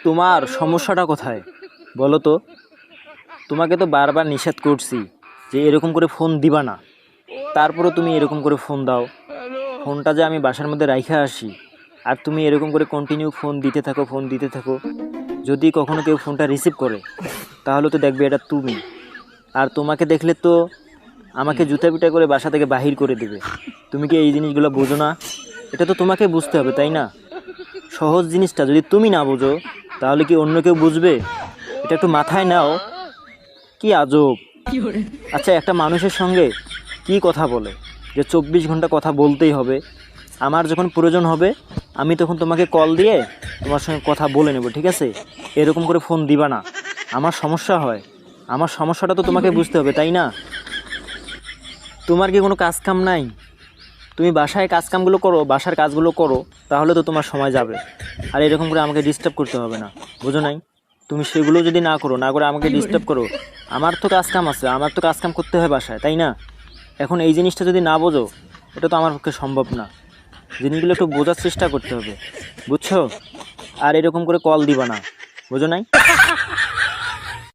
তোমার সমস্যাটা কোথায় বলো তো? তোমাকে তো বারবার নিষেধ করছি যে এরকম করে ফোন দিবা না, তারপরেও তুমি এরকম করে ফোন দাও। ফোনটা যে আমি বাসার মধ্যে রাইখা আসি, আর তুমি এরকম করে কন্টিনিউ ফোন দিতে থাকো। যদি কখনো কেউ ফোনটা রিসিভ করে তাহলে তো দেখবে এটা তুমি, আর তোমাকে দেখলে তো আমাকে জুতা পিটা করে বাসা থেকে বাহির করে দেবে। তুমি কি এই জিনিসগুলো বোঝো না? এটা তো তোমাকে বুঝতে হবে, তাই না? সহজ জিনিসটা যদি তুমি না বোঝো তাহলে কি অন্য কেউ বুঝবে? এটা একটু মাথায় নাও। কি আজব! আচ্ছা, একটা মানুষের সঙ্গে কি কথা বলে যে 24 ঘন্টা কথা বলতেই হবে? আমার যখন প্রয়োজন হবে আমি তখন তোমাকে কল দিয়ে তোমার সঙ্গে কথা বলে নেব, ঠিক আছে? এরকম করে ফোন দিবা না। আমার সমস্যা হয়, আমার সমস্যাটা তো তোমাকে বুঝতে হবে, তাই না? তোমার কি কোনো কাজ কাম নাই? তুমি বাসায় কাজকামগুলো করো, বাসার কাজগুলো করো, তাহলে তো তোমার সময় যাবে। আর এরকম করে আমাকে ডিস্টার্ব করতে হবে না, বুঝো নাই? তুমি সেগুলো যদি না করো, না করে আমাকে ডিস্টার্ব করো, আমার তো কাজকাম আছে, আমার তো কাজকাম করতে হয় বাসায়, তাই না? এখন এই জিনিসটা যদি না বোঝো, এটা তো আমার পক্ষে সম্ভব না। জিনিসগুলো একটু বোঝার চেষ্টা করতে হবে, বুঝছো? আর এরকম করে কল দিবা না, বুঝো নাই?